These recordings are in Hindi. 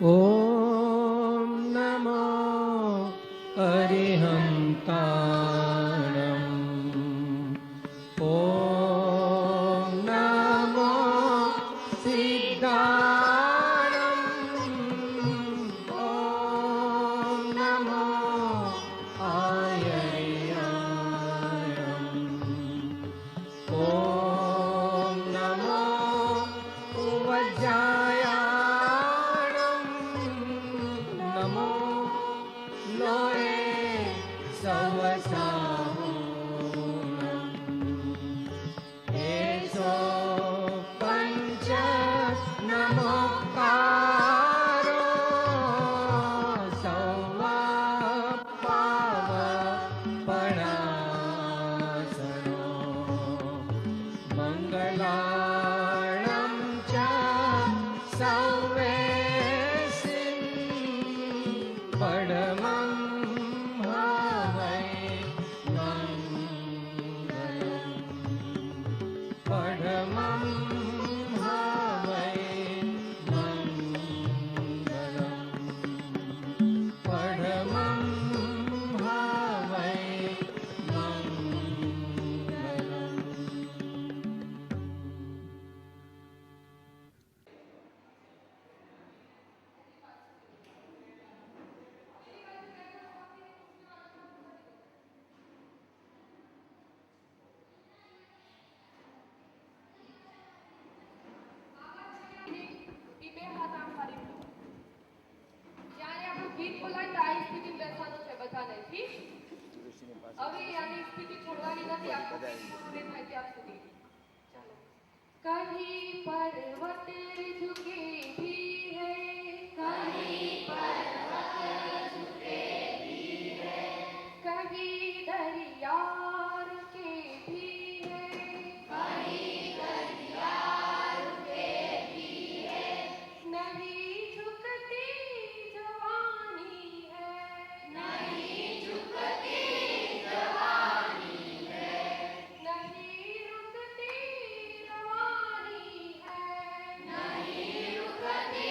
ॐ नमो अरिहन्ताणम् ॐ नमो सिद्धाणम् ॐ नमो आयर्याणम् ॐ नमो उवज्जायाणम् नमो लोये सवसाहुणम् एषो पञ्च नमोकारो सौवापावपणासनो मङ्गलाणं च सौवेसिं परमं हवै मङ्गलम् परमं हवै मङ्गलम् परमं हवै मङ्गलम्. બે હાથ આમ કરી લો. જ્યારે આપણું ગીત બોલાય તો આ સ્થિતિ બેસવાનું છે બધાને. ઠીક? હવે આની સ્થિતિ છોડવાની નથી. આખું ગીત પૂરું નહીં થાય ત્યાં સુધી. ચાલો. कहीं पर्वत झुके भी है, कहीं पर्वत झुके भी है, कहीं दरिया रुके भी है, कहीं दरिया रुके भी है, नहीं झुकती जवानी है, नहीं झुकती जवानी है, नहीं रुकती रवानी है, नहीं रुकती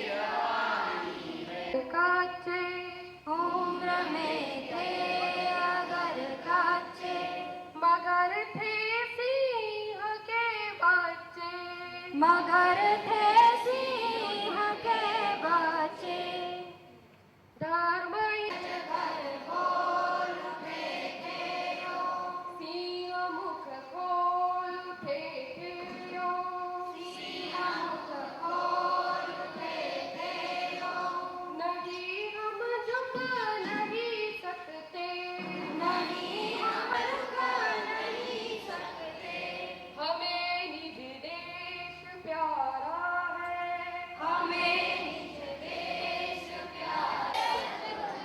रवानी है. काचे उम्र में थे अगर काचे, मगर थे सिंह के बच्चे, मगर थे सिंह के बच्चे. धर्म घर बोल उठे थे यो, सिंह मुख खोल उठे थे यो, सिंह मुख खोल उठे थे यो. नहीं हम झुक नहीं सकते, नहीं हम रुक नहीं सकते, हमें निज देश प्यारा है, हमें निज देश प्यारा है.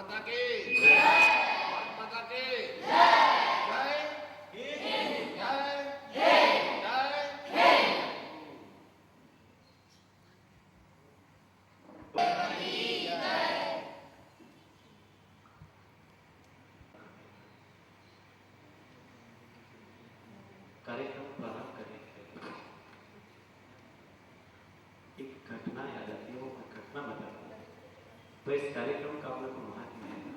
माता की भारत माता की जय कार्यक्रम प्रारंभ करने के पहले एक घटना याद आती है, वो घटना बताता हूँ तो इस कार्यक्रम का आप लोग को महत्व मिलेगा।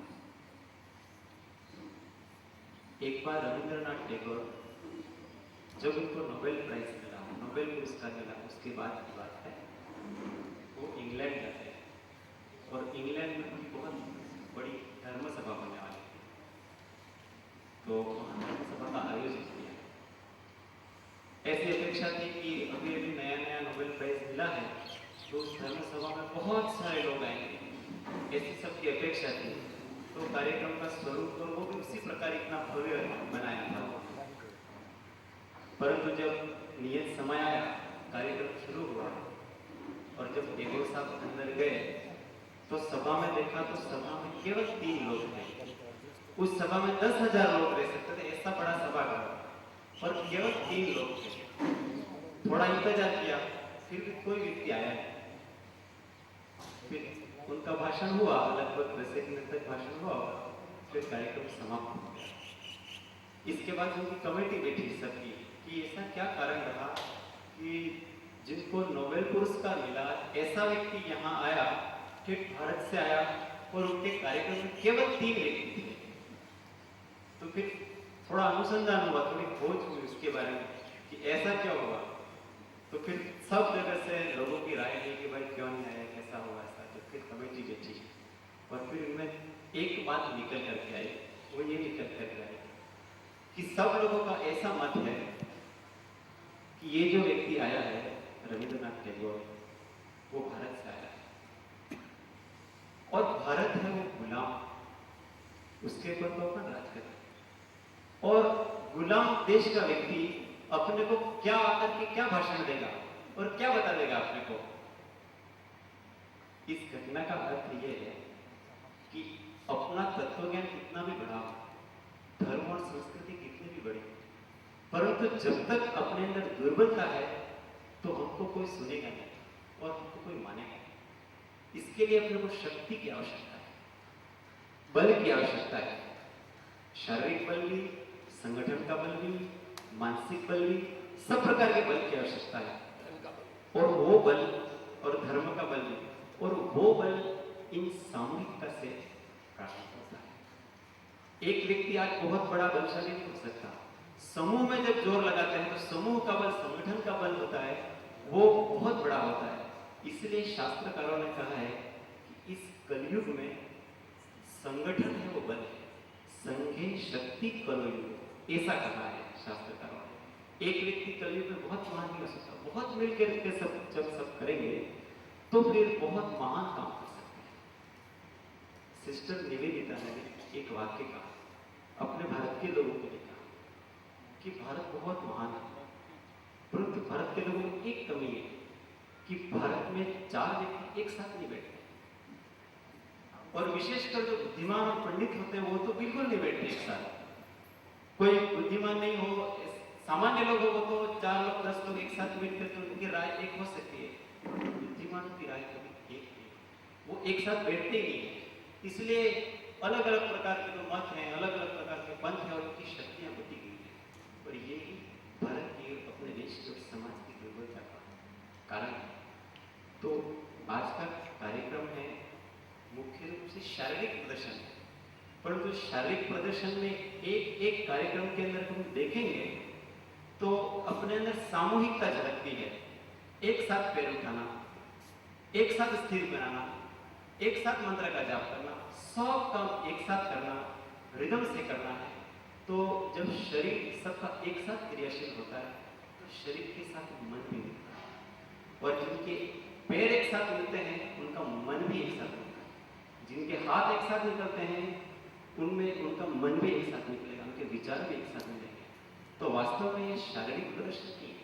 एक बार रविंद्रनाथ टैगोर जब उनको नोबेल प्राइज मिला, नोबेल पुरस्कार मिला, उसके बाद की बात है, वो इंग्लैंड जाते हैं और इंग्लैंड में उनकी बहुत बड़ी धर्म सभा होने वाली थी, तो वहाँ धर्म सभा का आयोजन किया। ऐसी अपेक्षा थी कि अभी अभी नया नया नोबेल प्राइज मिला है तो उस धर्म सभा में बहुत सारे लोग आएंगे, ऐसी सबकी अपेक्षा थी। तो कार्यक्रम का स्वरूप तो वो भी उसी प्रकार इतना भव्य बनाया था। परंतु जब नियत समय आया, कार्यक्रम शुरू हुआ और जब टैगोर साहब अंदर गए तो सभा में देखा तो सभा में केवल 3 लोग थे। उस सभा में 10,000 लोग रह सकते थे, ऐसा बड़ा सभागार, और केवल 3 लोग थे। थोड़ा इंतजार किया, फिर भी कोई व्यक्ति आया नहीं। फिर उनका भाषण हुआ, लगभग 10 मिनट तक भाषण हुआ, फिर कार्यक्रम समाप्त हो गया। इसके बाद उनकी कमेटी बैठी सबकी कि ऐसा क्या कारण रहा कि जिनको नोबेल पुरस्कार मिला ऐसा व्यक्ति यहाँ आया, फिर भारत से आया और उनके कार्यक्रम में केवल 3 व्यक्ति थे। तो फिर थोड़ा अनुसंधान हुआ, थोड़ी खोज हुई उसके बारे में कि ऐसा क्या हुआ। तो फिर सब जगह से लोगों की राय ली कि भाई क्यों नहीं आया, कैसा हुआ ऐसा। तो फिर कमेटी बैठी और फिर उनमें एक बात निकल करके आई, वो ये निकल करके आई कि सब लोगों का ऐसा मत है कि ये जो व्यक्ति आया है रविंद्रनाथ टैगोर, वो भारत से आया है और भारत है वो गुलाम, उसके ऊपर तो अपन राज करें। और गुलाम देश का व्यक्ति अपने को क्या आकर के क्या भाषण देगा और क्या बता देगा अपने को। इस घटना का अर्थ यह है कि अपना तत्वज्ञान कितना भी बड़ा हो, धर्म और संस्कृति कितनी भी बड़ी, परंतु जब तक अपने अंदर दुर्बलता है तो हमको कोई सुनेगा नहीं और हमको कोई मानेगा नहीं। इसके लिए अपने को शक्ति की आवश्यकता है, बल की आवश्यकता है, शारीरिक बल भी, संगठन का बल भी, मानसिक बल भी, सब प्रकार के बल की आवश्यकता है। और वो बल और धर्म का बल भी, और वो बल इन सामूहिकता से प्राप्त होता है। एक व्यक्ति आज बहुत बड़ा बलशाली नहीं हो सकता, समूह में जब जोर लगाते हैं तो समूह का बल, संगठन का बल होता है, वो बहुत बड़ा होता है। इसलिए शास्त्रकारों ने कहा है कि इस कलयुग में संगठन है वो बल है, संघे शक्ति कलयुग, ऐसा कहा है शास्त्रकारों ने। एक व्यक्ति कलयुग में बहुत महान नहीं हो सकता, बहुत मिलकर के सब जब सब करेंगे तो फिर बहुत महान काम कर सकते हैं। सिस्टर निवेदिता ने एक वाक्य कहा, अपने भारत के लोगों के लिए कहा कि भारत बहुत महान है, परंतु भारत के लोगों में एक कमी है कि भारत में 4 व्यक्ति एक साथ नहीं बैठते, और विशेषकर जो बुद्धिमान और पंडित होते हैं वो तो बिल्कुल नहीं बैठते एक साथ। कोई बुद्धिमान नहीं हो, सामान्य लोग हो तो 4 लोग 10 लोग एक साथ बैठते तो उनकी राय एक हो सकती है, बुद्धिमानों की राय कभी एक नहीं, वो एक साथ बैठते ही नहीं है। इसलिए अलग अलग प्रकार के जो मत हैं, अलग अलग प्रकार के पंथ हैं और उनकी शक्तियां बटी गई हैं। और ये ही भारत की अपने देश के समाज की दुर्बलता का कारण है। तो आज का कार्यक्रम है मुख्य रूप से शारीरिक प्रदर्शन है, परंतु शारीरिक प्रदर्शन में एक कार्यक्रम के अंदर हम देखेंगे तो अपने अंदर सामूहिकता झलकती है। एक साथ पैर उठाना, एक साथ स्थिर बनाना, एक साथ मंत्र का जाप करना, सब काम एक साथ करना, रिदम से करना है। तो जब शरीर सबका एक साथ क्रियाशील होता है तो शरीर के साथ मन भी मिलता है, और जिनके पैर एक साथ मिलते हैं उनका मन भी एक साथ मिलता है, जिनके हाथ एक साथ निकलते हैं उनमें उनका मन भी एक साथ निकलेगा, उनके विचार भी एक साथ मिलेंगे। तो वास्तव में ये शारीरिक प्रदर्शन नहीं,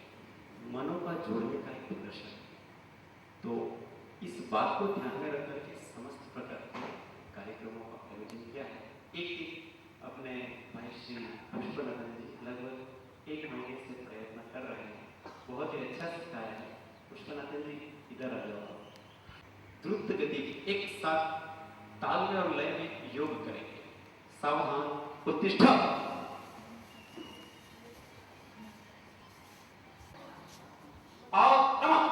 मनों का जोड़ने का एक प्रदर्शन है। तो इस बात को ध्यान में रखकर के समस्त प्रकार के कार्यक्रमों का अपने भाई श्री पुष्पनंदन जी लगभग 1 महीने से प्रयत्न कर रहे हैं। बहुत ही अच्छा सिखाया है। पुष्पनंदन जी इधर आ जाओ। द्रुत गति एक साथ ताल में और लय में योग करेंगे। सावधान उत्तिष्ठ। आओ नमः।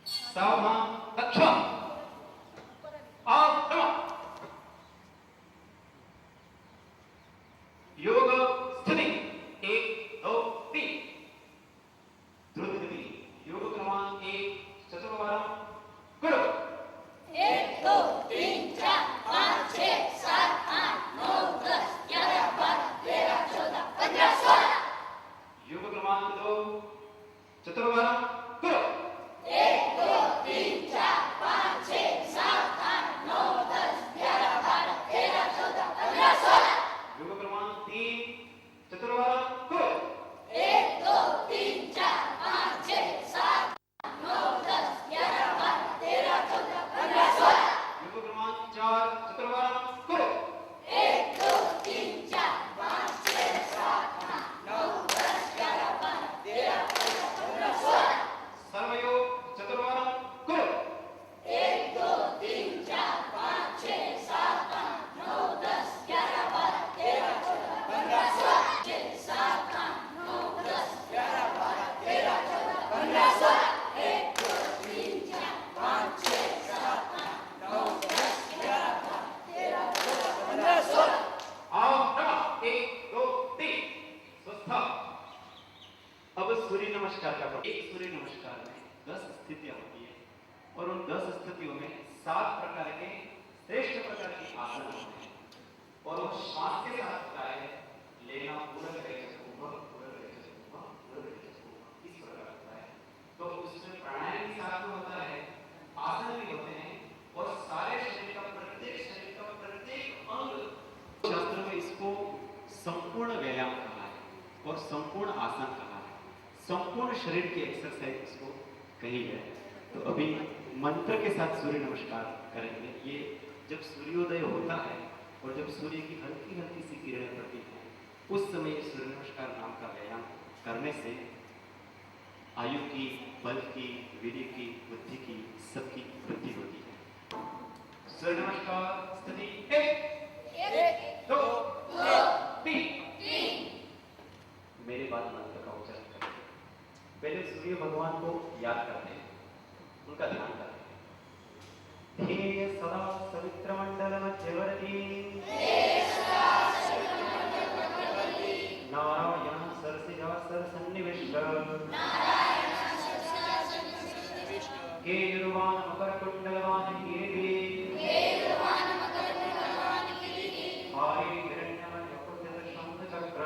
सावधान दक्ष। आओ नमः। योग स्थिति 1 2 3। द्रुत गति योग क्रमांक 1 चतुर्वारम करो। 1 2 3 4 5 6 7 8 9 10 11 12 13 14 15 16। योग क्रमांक 2 चतुर्वारम करो। 1 2 3 4 5 6 7 8 9 10 11 12 13 14 15 16। योग क्रमांक 3 चतुर्वारम करो। 1 2 3 4 5 6 7 9 10 11 12 13 14 15 16। योग क्रमांक 4 चतुर्वारम करो। 1 2 3 4 5 6 7 8 9 10 11 12 13 14 15 16। सर्वयोग चतुर्वारम करो। 1 2 3 4 5 6 7 8 9 10 11 12 13 14 15 16। 6 7 8 9 10 11 12 13 14 15 16। 1 2 3 4 5 6 7 8 9 10 11 12 13 14 15 16। आओ नमः। 1 2 3 स्वस्थ। अब सूर्य नमस्कार का एक सूर्य नमस्कार में 10 स्थितियां होती है और उन 10 स्थितियों में 7 प्रकार के श्रेष्ठ प्रकार के आसन होते हैं और वो श्वास के साथ होता है। लेना पूरा इस प्रकार होता है। तो उसमें प्राणायाम भी साथ में होता है, आसन भी होते हैं और सारे शरीर का प्रत्येक अंग। शास्त्र में इसको संपूर्ण व्यायाम कहा है और संपूर्ण आसन कहा है। संपूर्ण शरीर की एक्सरसाइज इसको कही है। तो अभी मंत्र के साथ सूर्य नमस्कार करेंगे। ये जब सूर्योदय होता है और जब सूर्य की हल्की हल्की सी किरणें पड़ती हैं उस समय सूर्य नमस्कार नाम का व्यायाम करने से आयु की, बल की, वीर्य की, बुद्धि की, सबकी वृद्धि होती है। सूर्य नमस्कार स्थिति 1 2 3। मेरे बाद मंत्र का उच्चारण करें। पहले सूर्य भगवान को याद करते हैं, उनका ध्यान करते हैं। ध्येय सदा सवित्र मंडल मध्यवर्ती नारायण सरसिजा सरसन्निविष्ट केयुर्वाण मकर कुंडलवान कीर्ति हारे हिरण्यमय कुंडल शंख चक्र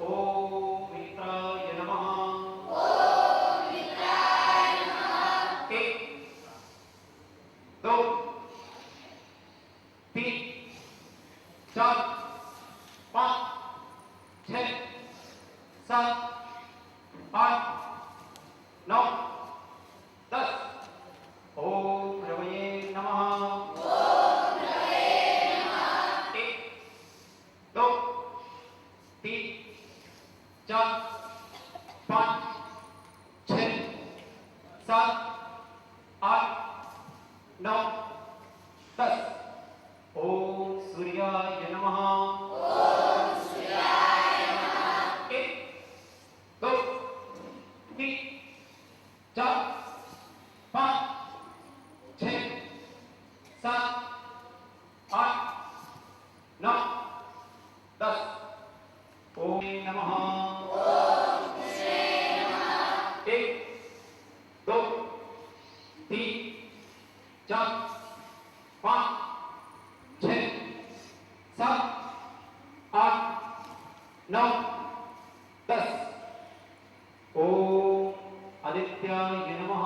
ओम मित्राय नमः। 1 2 3 4 5 6 7 8 9 10। ओम रवये नमः। 1 2 3 4 5 6 7 8 9 10। ओम सूर्याय नमः। 1 2 3 4 5 6 7 8 9 10। ओम नमः। 1 2 3 4 5 6 7 8 9 10। ओम आदित्याय नमः।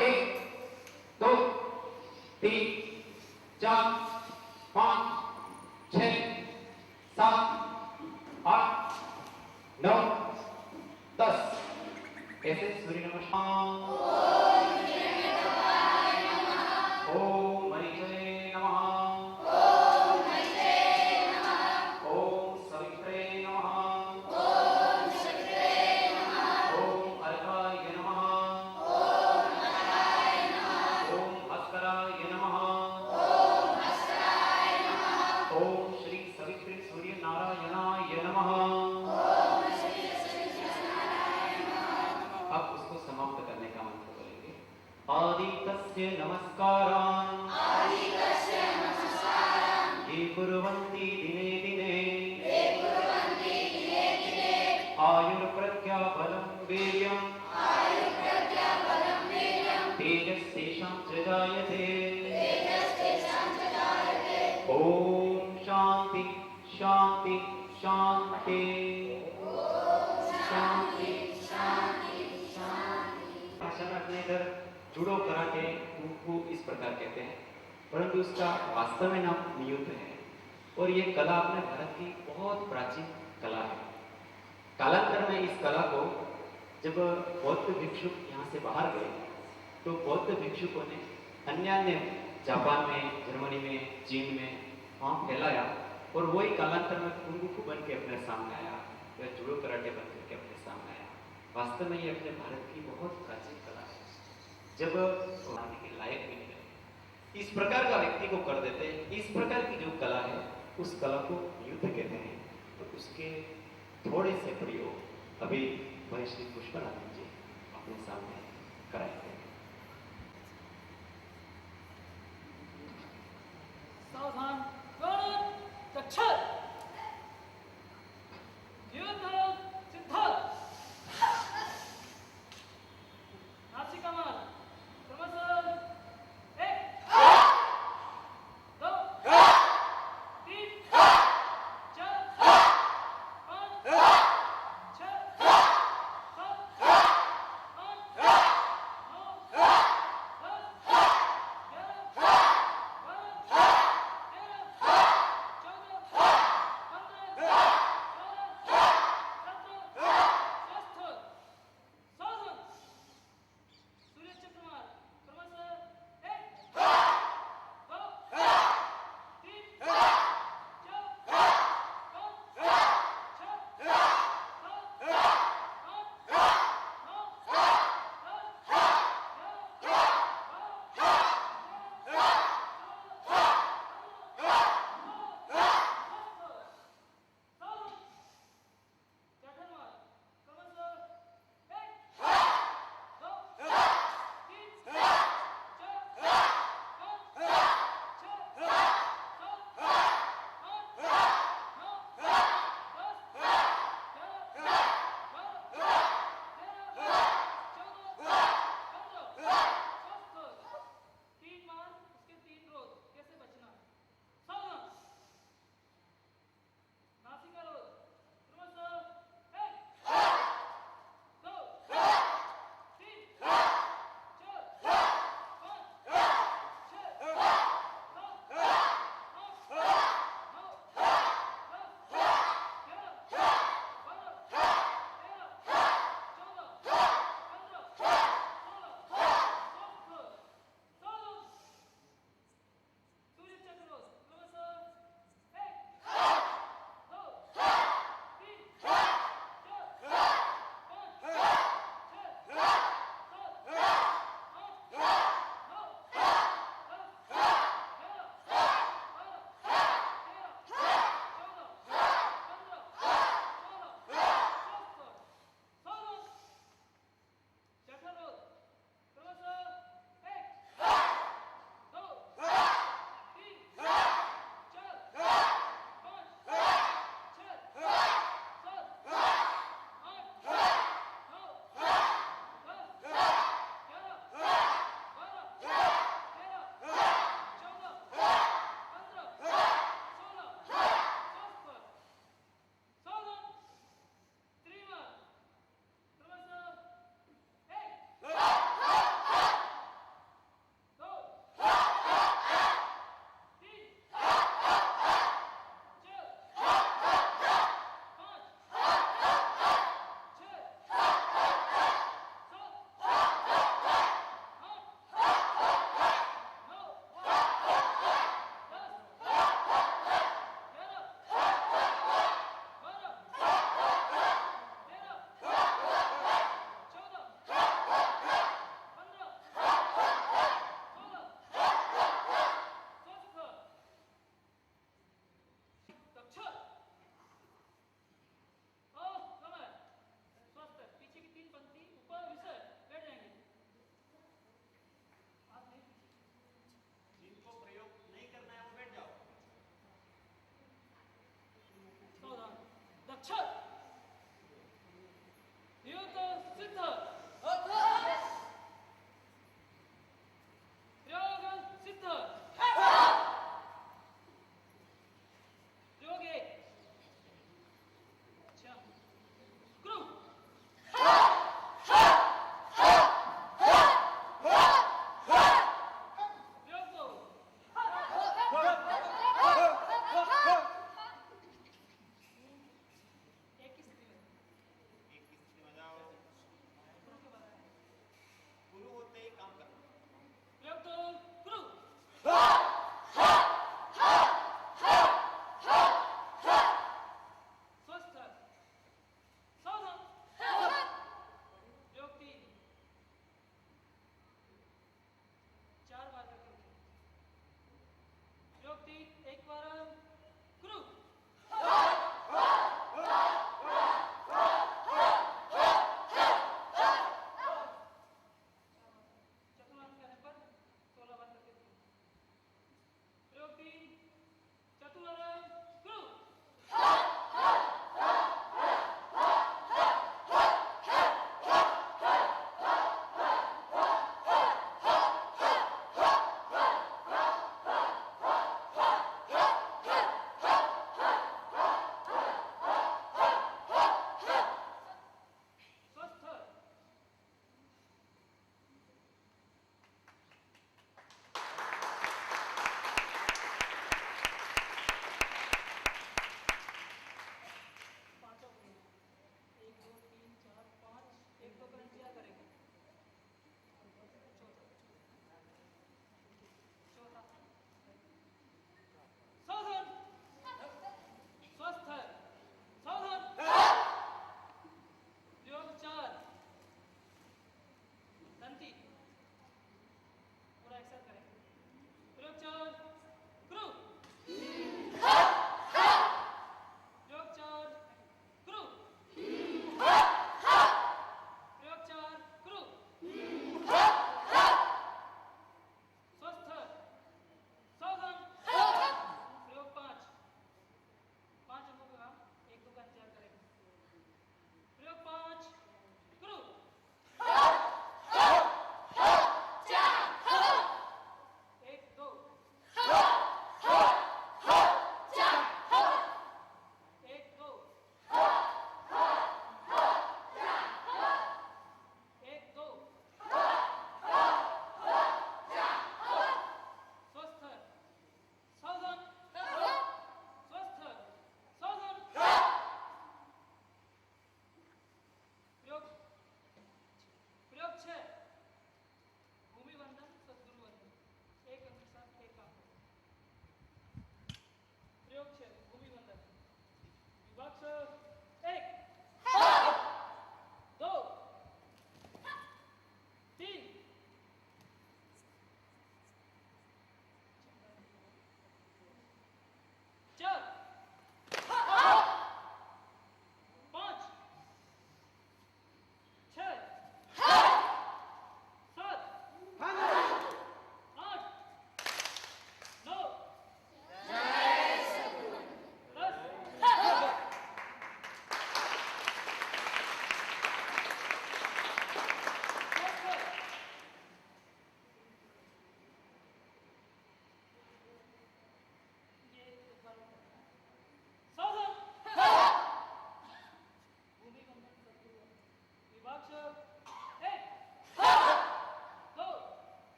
1 2 3 4 5 6 7 8 9 10। ऐसे सूर्य नमस्कार। आदिकस्य नमस्कारान् ये कुर्वन्ति दिने दिने आयुर्प्रज्ञाबलं वीर्यं तेजस्तेषां च जायते ओम शांति शांति शांति शांति भाषा में अपने इधर जुडो कराटे कुंफू इस प्रकार कहते हैं, परंतु उसका वास्तव में नाम नियुद्ध है। और ये कला अपने भारत की बहुत प्राचीन कला है। कालांतर में इस कला को जब बौद्ध भिक्षुक यहाँ से बाहर गए तो बौद्ध भिक्षुकों ने अन्य जापान में, जर्मनी में, चीन में वहाँ फैलाया और वही कालांतर में कुंफू बन के अपने सामने आया या जुडो कराटे बन करके अपने सामने आया। वास्तव में ये अपने भारत की बहुत प्राचीन कला है। जब आने के लायक भी नहीं रहे, इस प्रकार का व्यक्ति को कर देते हैं। इस प्रकार की जो कला है उस कला को युद्ध कहते हैं। तो उसके थोड़े से प्रयोग अभी भाई श्री पुष्पनाथ जी अपने सामने कराएंगे। सावधान गण गच्छत युद्ध सिद्धार्थ नासिकामार क्रमशः 1 2 3 4 5 6 7 8 9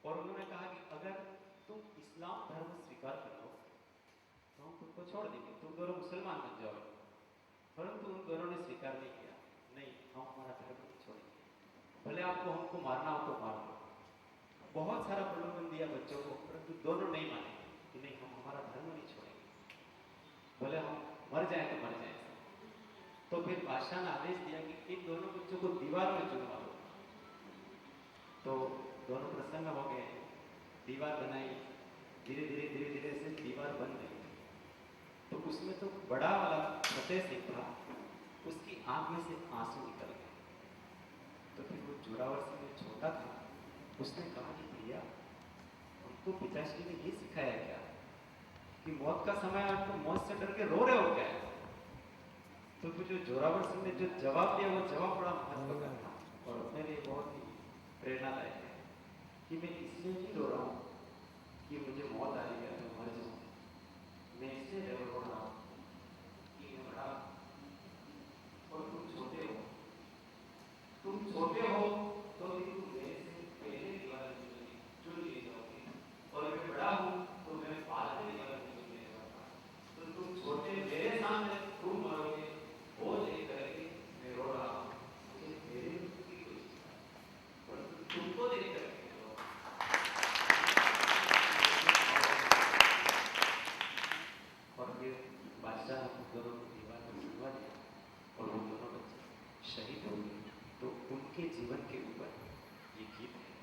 और उन्होंने कहा कि अगर तुम इस्लाम धर्म स्वीकार कर लो तो हम तुमको छोड़ देंगे, तुम दोनों मुसलमान बन जाओ। परंतु उन दोनों ने स्वीकार नहीं किया, नहीं हम हमारा धर्म नहीं छोड़ेंगे, भले आपको हमको मारना हो तो मार दो। बहुत सारा प्रलोभन दिया बच्चों को, परंतु दोनों नहीं माने कि नहीं हम हमारा धर्म नहीं छोड़ेंगे, भले हम मर जाए तो मर जाए। तो फिर बादशाह ने आदेश दिया कि इन दोनों बच्चों को दीवार में चुनवा दो। तो दोनों प्रसन्न हो गए, दीवार बनाई, धीरे धीरे से दीवार बन गई। तो उसमें तो बड़ा वाला फतेह सिंह था, उसकी आंख में से आंसू निकल गए। तो फिर वो जोरावर सिंह जो छोटा था, उसने कहा कि भैया हमको पिताश्री ने ये सिखाया क्या कि मौत का समय आप तो मौत से डर के रो रहे हो क्या? तो फिर जो जोरावर सिंह ने जो जवाब दिया, वो जवाब बड़ा महत्व का था और अपने लिए बहुत ही प्रेरणादायक है कि मैं इसलिए नहीं रो रहा हूँ कि मुझे मौत आ रही है, मैं मर जाऊँ। मैं इसलिए रो रहा हूँ कि मैं बड़ा और तुम छोटे हो, तुम छोटे हो तो भी तुम मेरे से पहले दीवार चुन लिए जाओगे, और मैं बड़ा हूँ तो मैं बाद में दीवार चुन लिए जाऊँगा। तो तुम छोटे मेरे सामने तुम मरोगे, वो नहीं करेगी, मैं रो रहा हूँ, मुझे मेरे मृत्यु की कोई चिंता नहीं, परंतु तुमको देख कर और फिर बादशाह ने दोनों को दीवार में चुनवा दिया और वो दोनों बच्चे शहीद हो गए। तो उनके जीवन के ऊपर ये गीत है,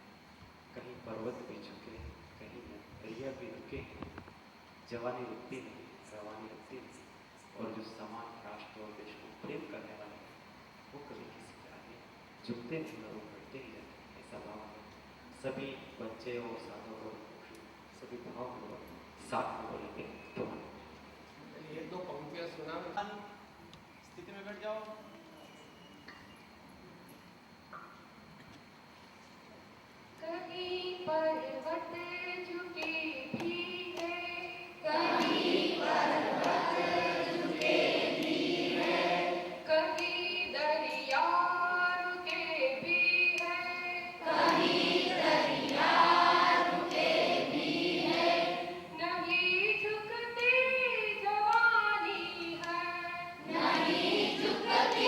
कहीं पर्वत पे झुके, कहीं दरिया पे रुके, जवानी रुकती नहीं, रवानी रुकती नहीं, और जो समान राष्ट्र और देश को प्रेम करने वाले हैं वो कभी किसी के आगे झुकते नहीं और वो बढ़ते ही रहते हैं। ऐसा भाव है सभी बच्चे और साधक और सभी भाव को साथ में बोलेंगे। तो एक दो पंक्तियां सुना। स्थिति में बैठ जाओ। कहीं पर्वत झुके भी है, कहीं पर्वत झुके भी हैं, कहीं दरिया रुके भी है, कहीं दरिया रुके भी हैं, नहीं झुकती जवानी है, नहीं झुकती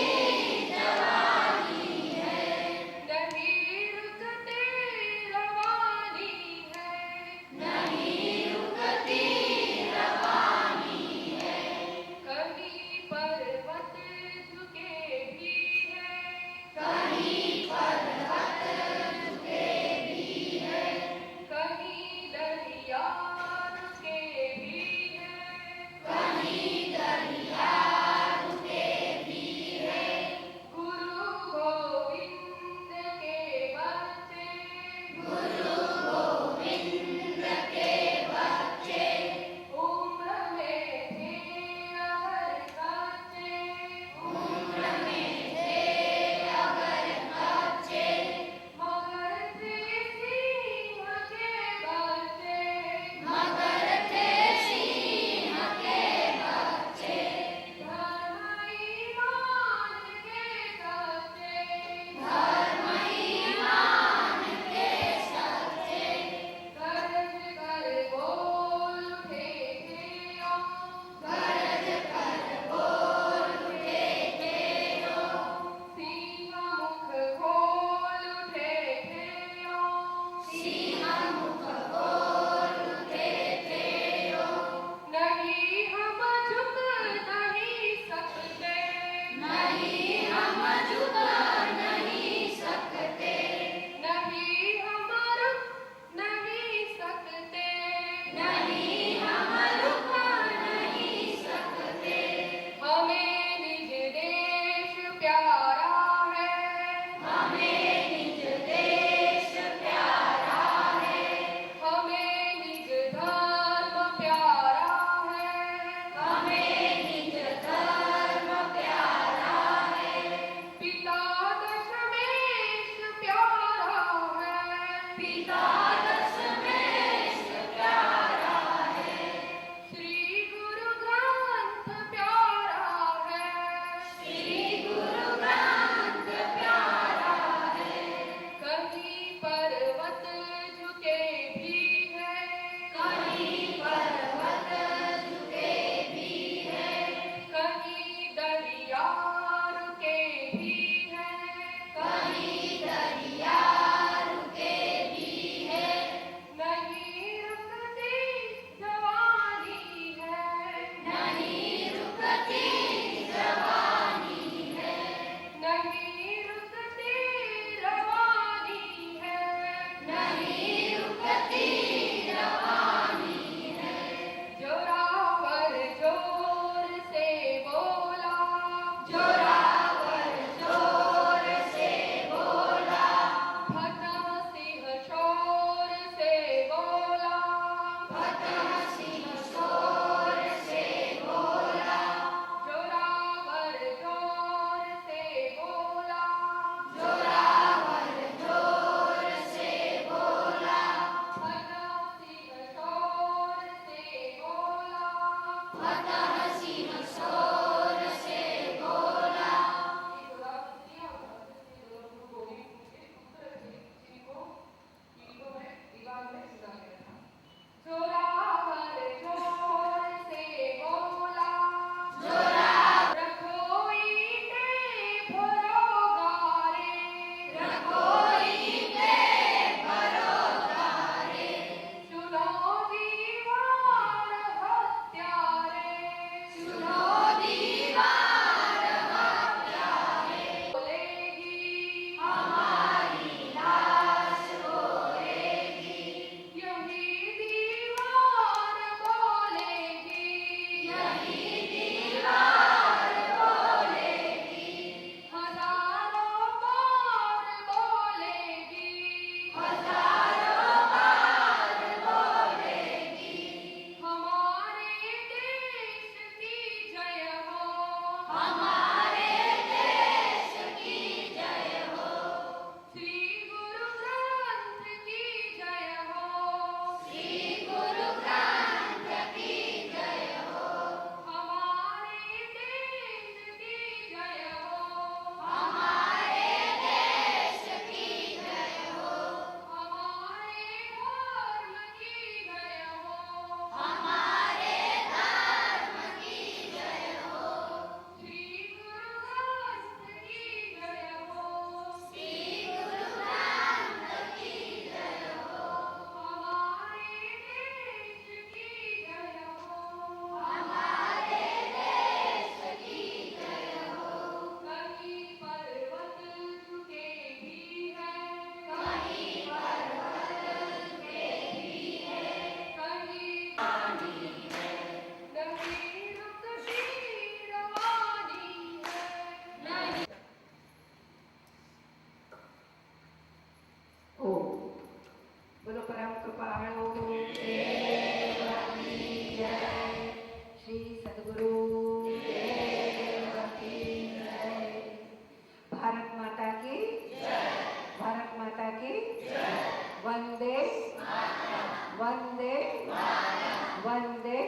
वंदे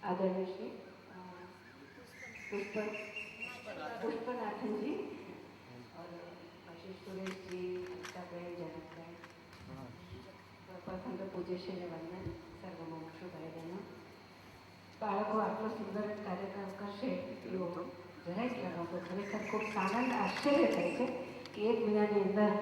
आदरणीय श्री पुष्पनाथन जी और आशीष सुरेश जी, अष्टाबेन, जनकबेन, प्रथम तो पूज्य श्री वंदन सर्व मोक्षो भाई बहनों. બાળકો આટલો સુંદર કાર્યક્રમ કરશે એવો જરાય ખ્યાલ નહોતો. ખરેખર ખૂબ આનંદ આશ્ચર્ય થાય છે કે 1 મહિનાની અંદર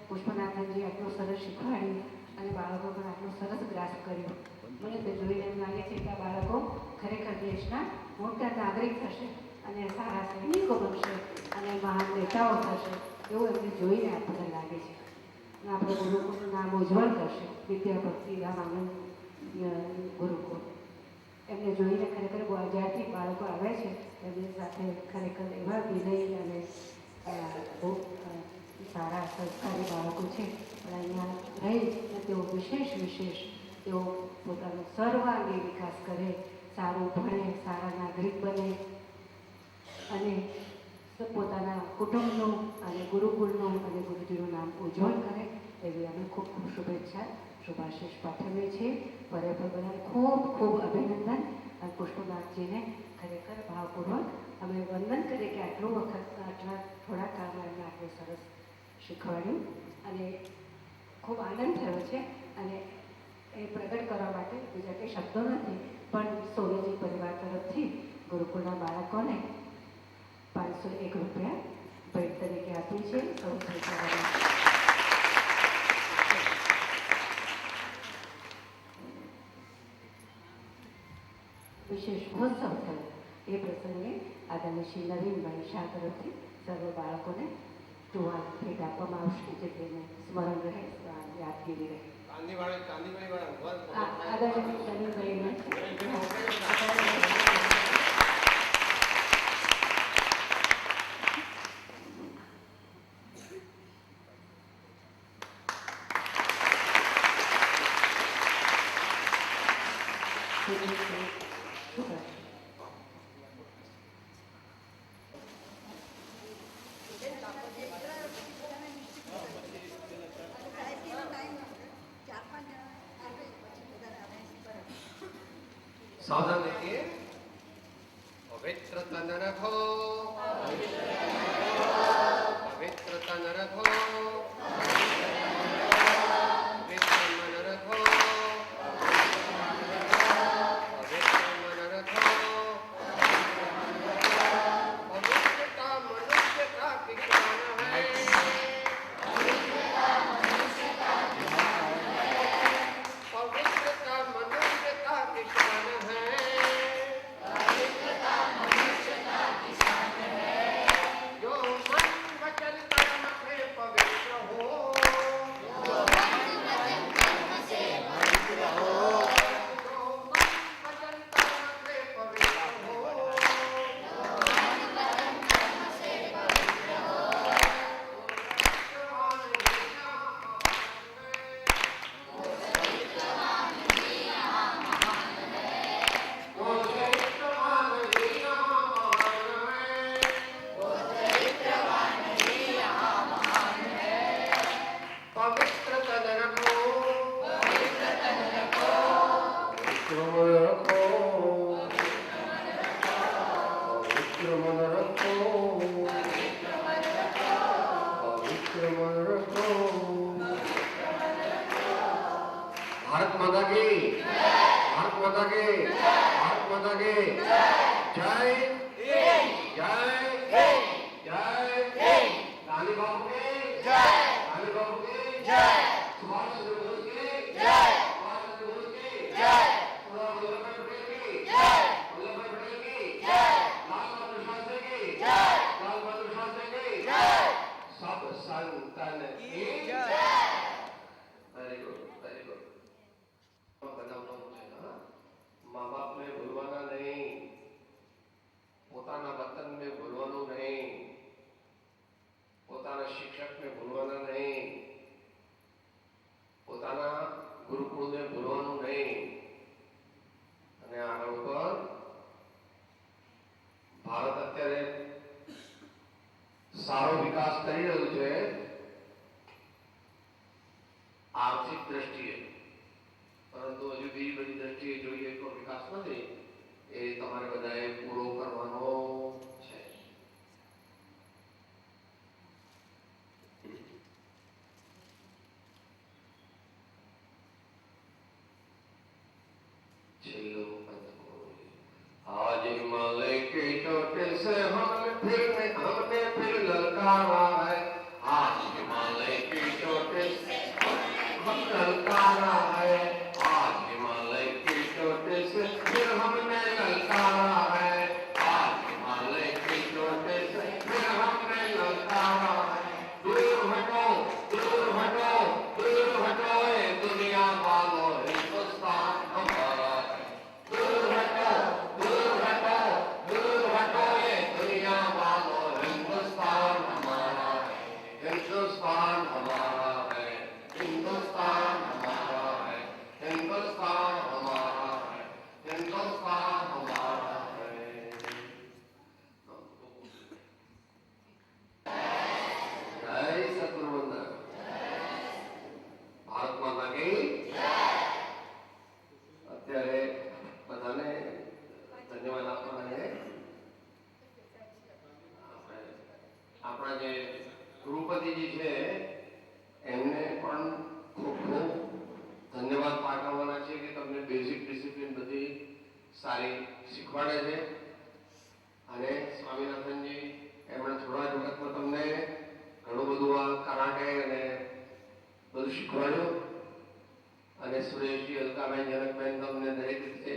પુષ્પનાથનજી આટલું સરસ શીખવાડ્યું અને બાળકો પણ આટલું સરસ ગ્રાસ્પ કર્યું. મને તો જોઈને એમ લાગે છે કે આ બાળકો ખરેખર દેશના મોટા નાગરિક થશે અને સારા સૈનિકો બનશે અને મહાન નેતાઓ થશે એવું એમને જોઈને આપણને લાગે છે. અને આપણે ગુરુકુળનું નામ ઉજ્જવળ કરશે. વિદ્યાભક્તિ રામ આનંદ ગુરુકુળ એમને જોઈને ખરેખર જ્યારથી બાળકો આવ્યા છે એમની સાથે ખરેખર એવા વિનય અને બહુ સારા સંસ્કારી બાળકો છે. પણ અહીંયા રહીને તેઓ વિશેષ તેઓ પોતાનો સર્વાંગી વિકાસ કરે, સારું ભણે, સારા નાગરિક બને અને પોતાના કુટુંબનું અને ગુરુકુળનું અને ગુરુજીનું નામ ઉજ્જવળ કરે એવી અમે ખૂબ ખૂબ શુભેચ્છા શુભાશીષ પાઠવીએ છીએ. પર્યટક બધાને ખૂબ ખૂબ અભિનંદન અને પુષ્પનાથજીને ખરેખર ભાવપૂર્વક અમે વંદન કરીએ કે આટલું વખત આટલા થોડા કાળમાં એમને આટલું સરસ શીખવાડ્યું અને ખૂબ આનંદ થયો છે. અને એ પ્રગટ કરવા માટે બીજા કંઈ શબ્દો નથી, પણ સોનેજી પરિવાર તરફથી ગુરુકુળના બાળકોને 501 રૂપિયા ભેટ તરીકે આપી છે. સૌ વિશેષ મહોત્સવ થયો એ પ્રસંગે આદરણીય શ્રી નવીનભાઈ શાહ તરફથી સર્વ બાળકોને ટુવાલ ભેટ આપવામાં આવશે, જે તેને સ્મરણ રહે, યાદગીરી રહે. આદરણીય નવીનભાઈને सावधान रहिए. पवित्र तन रखो, पवित्र तन रखो, पवित्र मन रखो, पवित्र मन रखो. पवित्रता मनुष्य का किसान है, पवित्रता मनुष्य का किसान है. जो मन वचन कर्म से पवित्र हो, जो मन वचन कर्म से पवित्र हो, जो मन वचन कर्म से पवित्र हो, जो मन वचन कर्म से पवित्र हो. भारत माता की, भारत माता की, भारत माता की जय, जय, जय. गांधी बाबू की जय, गांधी बाबू की जय, सुभाष चंद्र बोस की जय, सुभाष चंद्र बोस की जय, वल्लभभाई पटेल की जय, वल्लभभाई पटेल की जय, लाल बहादुर शास्त्री की जय, लाल बहादुर शास्त्री की जय. सब संतान की जय. Very good, very good. माँ बाप ने भूलवाना नहीं, પોતાના વતન में ભૂલવાનું નહીં, પોતાના શિક્ષક ને ભૂલવાના નહીં, પોતાના ગુરુકુળને ભૂલવાનું નહીં. અને આગળ ઉપર ભારત અત્યારે સારો વિકાસ કરી રહ્યું છે આર્થિક દ્રષ્ટિએ. छेल्लो पंथ बोले, आज हिमालय की चोटी से हमने फिर ललकारा है, आज हिमालय की चोटी से हम ललकारा है, आज हिमालय की चोटी से फिर हमने ललकारा है, आज हिमालय की चोटी से फिर हमने ललकारा है। दूर हटो, दूर हटो, दूर हटो ये दुनिया वालों, हिंदुस्तान हमारा है। दूर हटो, दूर हटो, दूर हटो ये दुनिया वालों, हिंदुस्तान हमारा है, हिंदुस्तान हमारा है, हिंदुस्तान हमारा है, हिंदुस्तान हमारा है, हिंदुस्तान हमारा है। जय सतगुरुवंदन। ભારત માતા કી અત્યારે બધાને ધન્યવાદ આપવાના છે. આપણા જે ગૃહપતિજી છે એમને પણ ખૂબ ખૂબ ધન્યવાદ પાઠવવાના છે કે તમને બેઝિક ડિસિપ્લિન બધી સારી શીખવાડે છે. અને સ્વામિનાથનજી એમણે થોડા જ વખતમાં તમને ઘણું બધું આ કરાટે અને બધું શીખવાડ્યું. અને સુરેશજી, અલકાબેન, જનકબેન તમને દરેક રીતે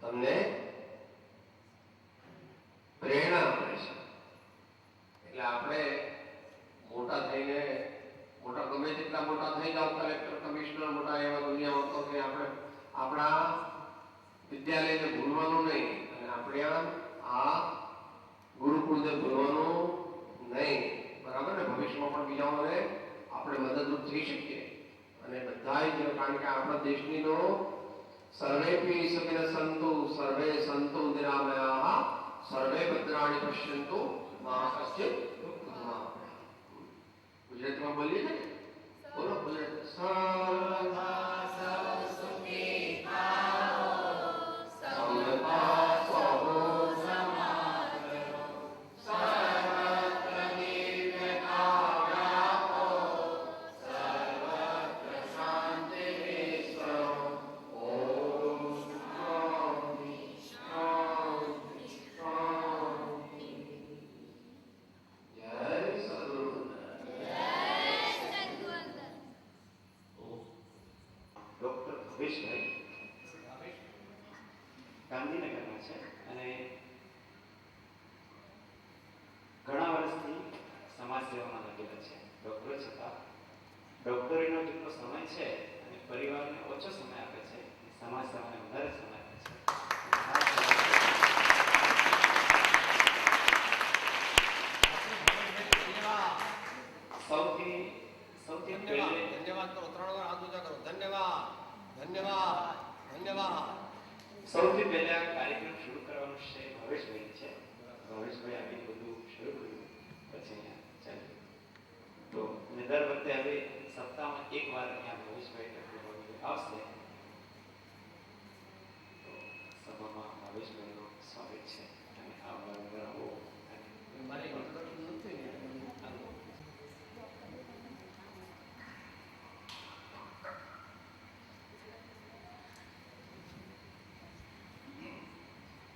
તમને પ્રેરણા આપે છે. એટલે આપણે મોટા થઈને મોટા ગમે તેટલા મોટા થઈ જાવ, કલેક્ટર, કમિશનર, મોટા એવા દુનિયામાં તો કે આપણે આપણા વિદ્યાલયને ભૂલવાનું નહીં અને આપણે આ ગુરુકુળને ભૂલવાનું નહીં. બરાબર ને? ભવિષ્યમાં પણ બીજાઓને આપણે મદદરૂપ થઈ શકીએ. અને બધા જ, કારણ કે આપણા દેશની નો સર્વેપી સકિલ સંતુ સર્વે સંતુ નિરામયાઃ સર્વે ભદ્રાણિ પશ્યન્તુ મા કશ્ચિત દુઃખમાં. ગુજરાતીમાં બોલીએ ને? બોલો ગુજરાતી. સર્વદા સૌ સુખી થાઓ, સૌના સૌ સમાગરો, સર્વત્ર નિર્વ્યથા વ્યાપો, સર્વત્ર શાંતિ વિશ્વ. ઓમ શાંતિ શાંતિ શાંતિ. જય સદગુરુવંદન. ડોક્ટર ભવેશભાઈ ગાંધીનગરના છે અને ઘણા વર્ષથી સમાજ સેવામાં લાગેલા છે. ડોક્ટર છતાં ડોક્ટરીનો જેટલો સમય છે અને પરિવારને ઓછો સમય આપે છે, સમાજ સેવાને વધારે સમય આપે છે. સૌથી સૌથી પહેલે ધન્યવાદ કરો. 3 વાર હાથ ઊંચા કરો. ધન્યવાદ, ધન્યવાદ, ધન્યવાદ. સૌથી પહેલા કાર્યક્રમ શરૂ કરવાનું છે ભવેશભાઈ છે. ભવેશભાઈ આગળ બધું શરૂ કર્યું, પછી અહીંયા ચાલ્યું. તો અને દર વખતે હવે સપ્તાહમાં એક વાર અહીંયા ભવેશભાઈ આવશે. તો સભામાં ભવેશભાઈનું સ્વાગત છે અને આભાર આવો. મારી ઇન્ટ્રોડક્શન નથી ને.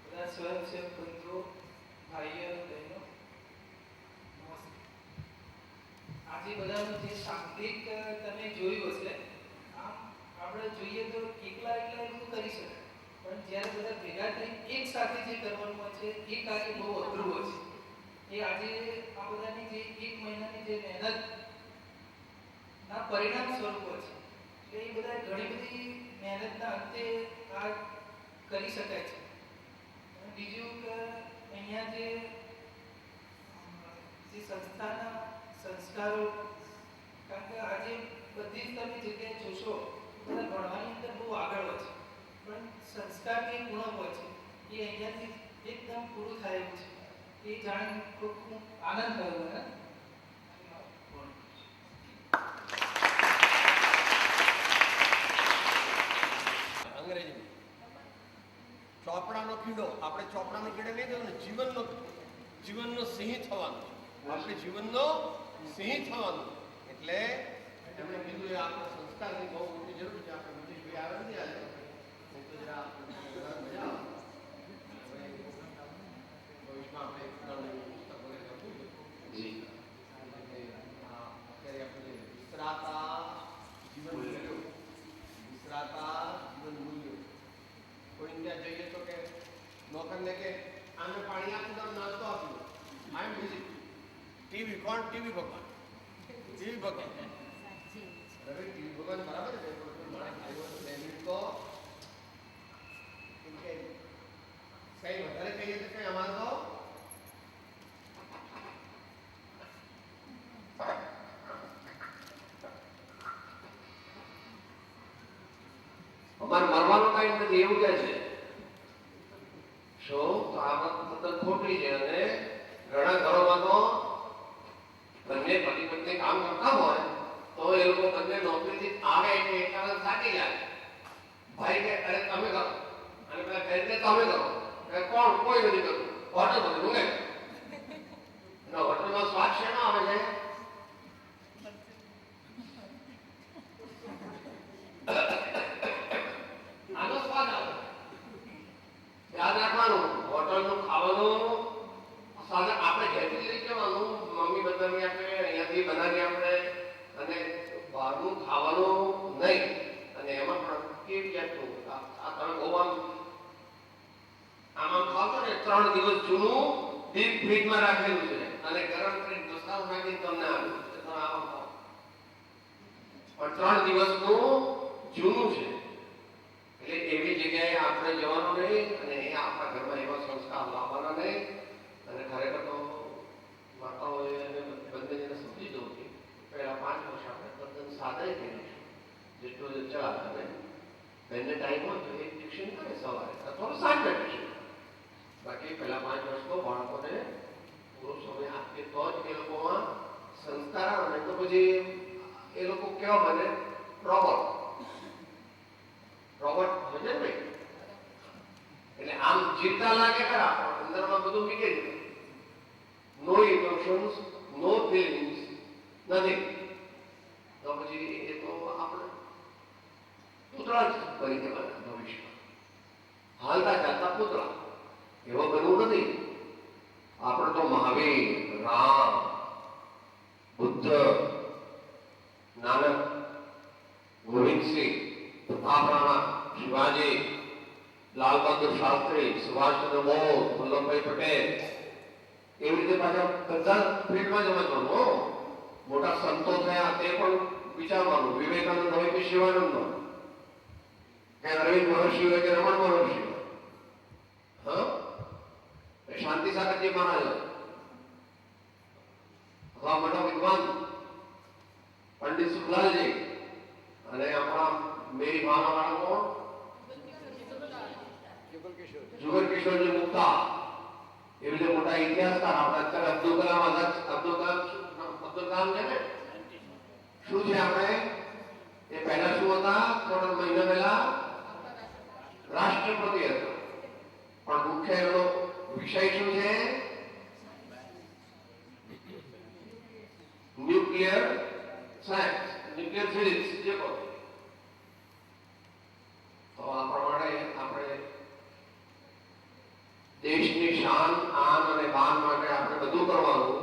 બધા સ્વયંસેવક મિત્રો, ભાઈઓ અને બહેનો, આજે બધાનું જે શાબ્દિક તમે જોયું હશે, આમ આપણે જોઈએ તો એકલા એકલા એવું કરી શકાય, પણ જ્યારે બધા ભેગા થઈ એક સાથે જે કરવાનું હોય છે એ કાર્ય બહુ અઘરું હોય છે. એ આજે આ બધાની જે 1 મહિનાની જે મહેનત ના પરિણામ સ્વરૂપ હોય છે, એટલે એ બધા ઘણી બધી મહેનતના અંતે આ કરી શકાય છે. અને બીજું કે અહીંયા જે સંસ્થાના સંસ્કારો, કારણ કે આજે બધી જ તમે જગ્યાએ જોશો બધા ભણવાની અંદર બહુ આગળ હોય છે, પણ સંસ્કાર જે ગુણ હોય છે એ અહીંયાથી એકદમ પૂરું થાય એવું છે. એ જાણીને ખૂબ ખૂબ આનંદ થયો મને. અંગ્રેજી ચોપડાનો કીડો, આપણે ચોપડાનો કીડો નહીં થયો ને, જીવનનો સિંહ થવાનું છે. આપણે જીવનનો સિંહ થવાનું. એટલે એમણે કીધું એ આપણો સંસ્કારની બહુ મોટી જરૂર છે. આપણે મોટી આવે નથી આજે તો વખતને કે આને પાણી આપી દો, નાસ્તો આપી દો, આઈ એમ બિઝી. ટીવી કોણ? ટીવી ભગવાન. ટીવી ભગવાન. અરે ટીવી ભગવાન બરાબર છે, પણ મારા ભાઈઓ તો 2 મિનિટ તો કઈ વધારે કહીએ તો કઈ અમારે તો અમારે મરવાનો ટાઈમ નથી એવું કે છે. શું તો આ વાત તદ્દન ખોટી છે. અને ઘણા ઘરોમાં તો બંને પતિ પત્ની કામ કરતા હોય તો એ લોકો બંને નોકરીથી આવે એટલે એકલા થાકી જાય. ભાઈ કે અરે તમે કરો, અને પેલા કહે કે તમે કરો. કોણ? કોઈ નથી કરતું. હોટલ બધું રૂમે હોટલમાં સ્વાદ શેનો આવે છે? આનો સ્વાદ આવે. યાદ રાખવાનું, હોટલનું ખાવાનું સાથે આપણે ઘેરથી લઈ જવાનું, મમ્મી બનાવી આપે, અહીંયાથી બનાવી આપે, અને બહારનું ખાવાનું નહીં. અને એમાં પણ કેવી જાતનું આ તમે બહુ આમાં ખાવ છો ને 3 દિવસ જૂનું ડીપ ફ્રીજમાં રાખેલું છે અને ગરમ કરીને મસાલો નાખીને તમને આપ્યું છે. તમે આમાં ખાઓ, પણ 3 દિવસનું જૂનું છે. એટલે એવી જગ્યાએ આપણે જવાનું નહીં અને અહીંયા આપણા ઘરમાં એવા સંસ્કાર લાવવાના નહીં. અને ખરેખર તો માતાઓએ બંનેને સમજી દઉં કે પહેલા 5 વર્ષ આપણે તદ્દન સાદા કરીશું, જેટલું ચલાવે. અને બંને ટાઈમ હોય તો એક ટ્યુશન કરે સવારે અથવા સાંજે ટ્યુશન. બાકી પહેલા 5 વર્ષ તો બાળકોને પૂરો સમય આપીએ તો જ એ લોકોમાં સંસ્કાર આવે. તો પછી એ લોકો કેવા બને? રોબોટ હોય છે ને. એટલે આમ જીવતા લાગે ખરા, પણ અંદરમાં બધું મીટી જાય. નો ઇમોશન્સ, નો ફિલિંગ્સ, નથિંગ. તો પછી એ તો આપણે પુતળા જ બની જવાના ભવિષ્યમાં. હાલતા ચાલતા પુતળા એવો બનવું નથી. આપણે તો મહાવીર, રામ, બુદ્ધ, નાનક, ગોવિંદસિંહ, પ્રતાપરાણા, શિવાજી, લાલ બહાદુર શાસ્ત્રી, સુભાષચંદ્ર બોઝ, વલ્લભભાઈ પટેલ, એવી રીતે પાછા બધા ફિલ્ડમાં સમજવાનું. મોટા સંતો થયા તે પણ વિચારવાનું. વિવેકાનંદ હોય કે શિવાનંદ હોય, કે અરવિંદ મહર્ષિ હોય કે રમણ મહર્ષિ હોય, શાંતિ સાગરજી મહારાજ અથવા મોટા વિદ્વાન પંડિત સુખલાલજી, અને આપણા મેરી ભાના વાળા કોણ? જુગલ કિશોરજી મુક્તા. એવી રીતે મોટા ઇતિહાસકાર આપણા અત્યારે અબ્દુલ કલામ છે ને. શું છે આપણે એ પહેલા શું હતા? થોડા મહિના પહેલા રાષ્ટ્રપતિ હતા. પણ મુખ્ય એનો વિષય શું છે? ન્યુક્લિયર સાયન્સ, ન્યુક્લિયર ફિઝિક્સ જે કહો. તો આ પ્રમાણે આપણે દેશની શાન, આન અને બાન માટે આપણે બધું કરવાનું.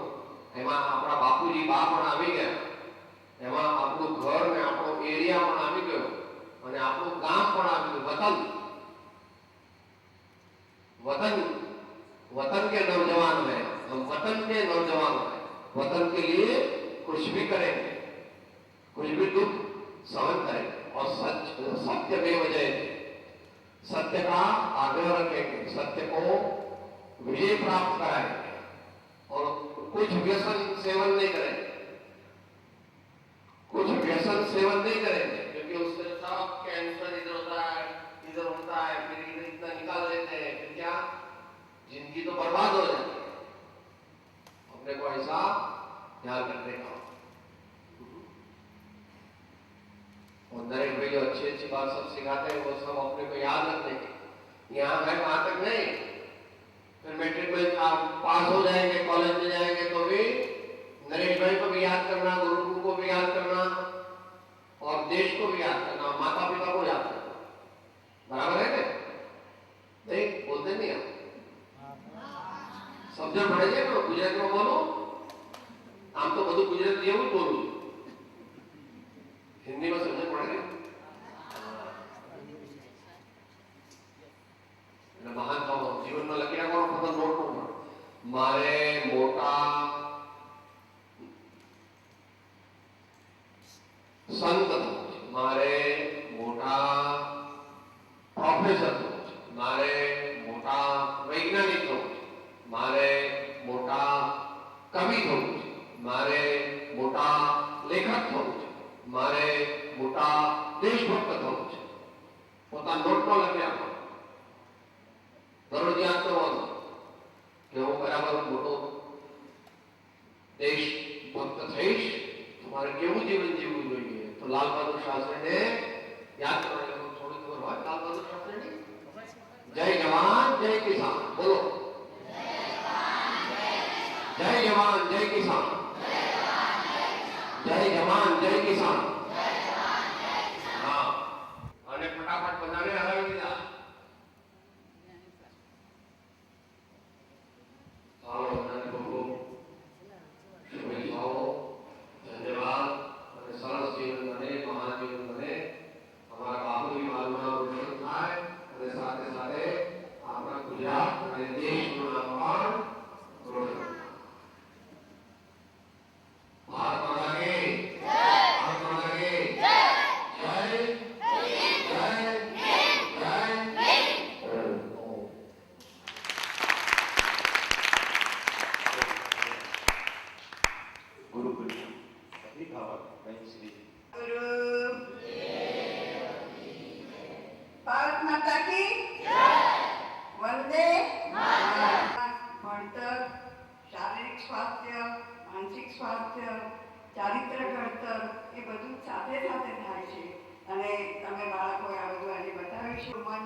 એમાં આપણા બાપુજી બા પણ આવી ગયા, એમાં આપણું ઘર ને આપણો એરિયા પણ આવી ગયો, અને આપણું ગામ પણ આવી ગયું. वतन वतन के नौजवान हैं हम, वतन के नौजवान हैं. वतन के लिए कुछ भी करेंगे, कुछ भी दुख सहन करेंगे, और सत्य में वजह सत्य का आग्रह रखेंगे, सत्य को विजय प्राप्त कराएंगे, और कुछ व्यसन सेवन नहीं करेंगे, कुछ व्यसन सेवन नहीं करेंगे, क्योंकि उससे सब कैंसर इधर होता है, फिर इतना निकाल देते हैं, फिर क्या जिंदगी तो बर्बाद हो जाती है. अपने को ऐसा ध्यान रखने का. और नरेश भैया अच्छी अच्छी बात सब सिखाते हैं, वो सब अपने को याद रखने की. यहाँ है वहां तक नहीं, फिर मैट्रिक में आप पास हो जाएंगे, कॉलेज में जाएंगे तो भी नरेश भाई को भी याद करना, गुरु को भी याद करना, और देश को भी याद करना, माता पिता को याद करना. बराबर है नहीं? बोलते नहीं आप समझ पड़े છે. ગુજરાતીમાં બોલો. આમ તો બધું ગુજરાતી જેવું જ બોલું, હિન્દીમાં સમજ પડે. એટલે મહાન જીવનમાં પોતાના નોટમાં લખી આપો. દરરોજ યાદ કરવાનો કે હું બરાબર મોટો દેશ ભક્ત થઈશ. તમારે કેવું જીવન જીવવું જોઈએ? તો લાલ બહાદુર શાસ્ત્રીને યાદ કરવાની થોડી ખબર હોય. લાલ બહાદુર શાસ્ત્રીની જય જવાન જય કિસાન બોલો. જય જવાન જય કિસાન. જય જવાન જય કિસાન. હા, અને ફટાફટ બધાને હરાવી દીધા. ચાલો બધાને બહુ શુભેચ્છાઓ, ધન્યવાદ. અને સરસ જીવન બને, મહાન જીવન બને. અમારા બાપુની માલમાં રોશન થાય અને સાથે સાથે આપણા ગુજરાત અને દેશનું નામ પણ રોશન થાય. ભારત માતા કી જય. ભારત માતા કી જય. જય ભારત માતા કી વંદે ભણતર, શારીરિક સ્વાસ્થ્ય, માનસિક સ્વાસ્થ્ય, ચારિત્ર ઘડતર એ બધું સાથે સાથે થાય છે. અને તમે બાળકોએ આ બધું આજે બતાવીશું. મન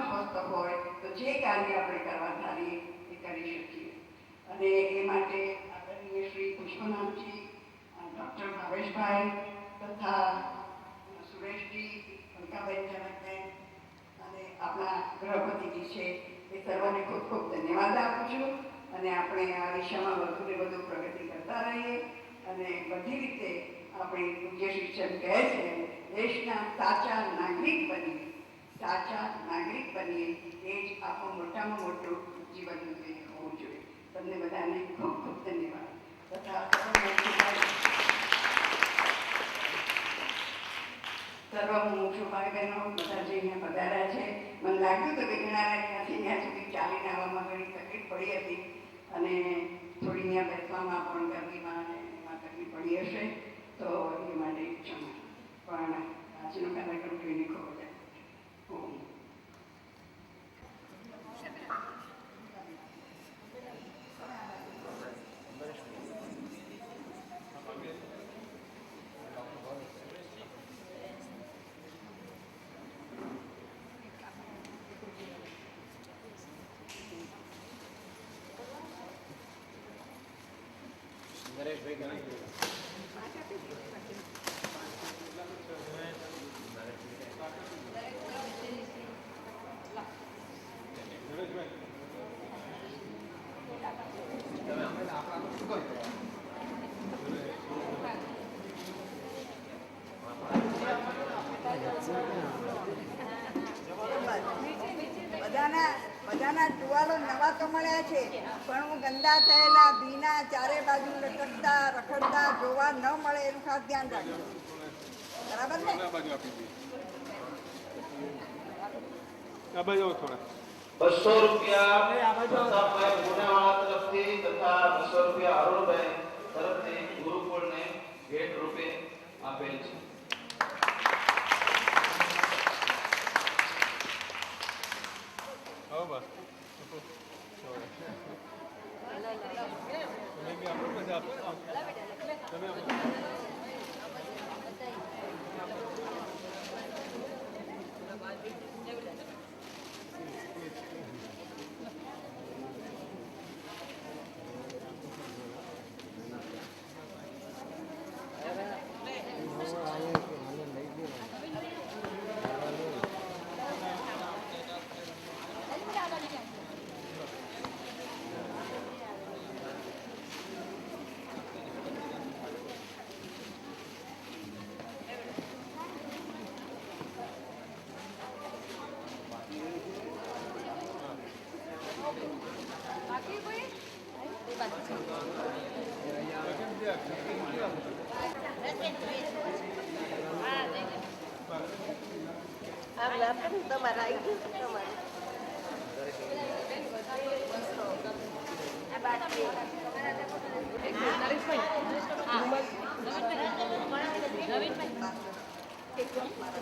સ્વસ્થ હોય તો જે કાર્ય આપણે કરવા ધારીએ એ કરી શકીએ. અને એ માટે આદરણીય શ્રી પુષ્પનાથજી, ડૉક્ટર ભાવેશભાઈ તથા સુરેશજી, પંકાબેન જનકબેન અને આપણા ગૃહપતિજી છે એ સર્વને ખૂબ ખૂબ ધન્યવાદ આપું છું. અને આપણે આ દિશામાં વધુ ને વધુ પ્રગતિ કરતા રહીએ અને બધી રીતે આપણે પૂજ્ય શિક્ષણ કહે છે દેશના સાચા નાગરિક બનીએ એ જ આપણું મોટામાં મોટું જીવન હોવું જોઈએ. તમને બધાને ખૂબ ખૂબ ધન્યવાદ. તથા સર્વ મુમુક્ષુભાઈ બહેનો બધા જે અહીંયા પધાર્યા છે. મને લાગ્યું તો કે ઘણા ત્યાંથી ત્યાં સુધી ચાલીને આવવામાં ઘણી તકલીફ પડી હતી અને થોડી અહીંયા બેસવામાં પણ ગરમીમાં અને એમાં તકલીફ પડી હશે, તો એ માટે ક્ષમા. પણ આજનો કાર્યક્રમ જોઈને ખૂબ મજા આવી. બધાના ટુવાલો નવા તો મળ્યા છે, પણ હું ગંદા થયેલા ભીના ચારે બાજુ રખડતા જોવા ન મળે એનું ખાસ ધ્યાન રાખજો. બરાબર ને? 200 રૂપિયા પ્રતાપભાઈ પુણેવાળા તરફથી તથા 200 રૂપિયા અરુણભાઈ તરફથી ગુરુકુળને ભેટ રૂપે આપેલ છે. તમારા આવી ગયું તમારે પછી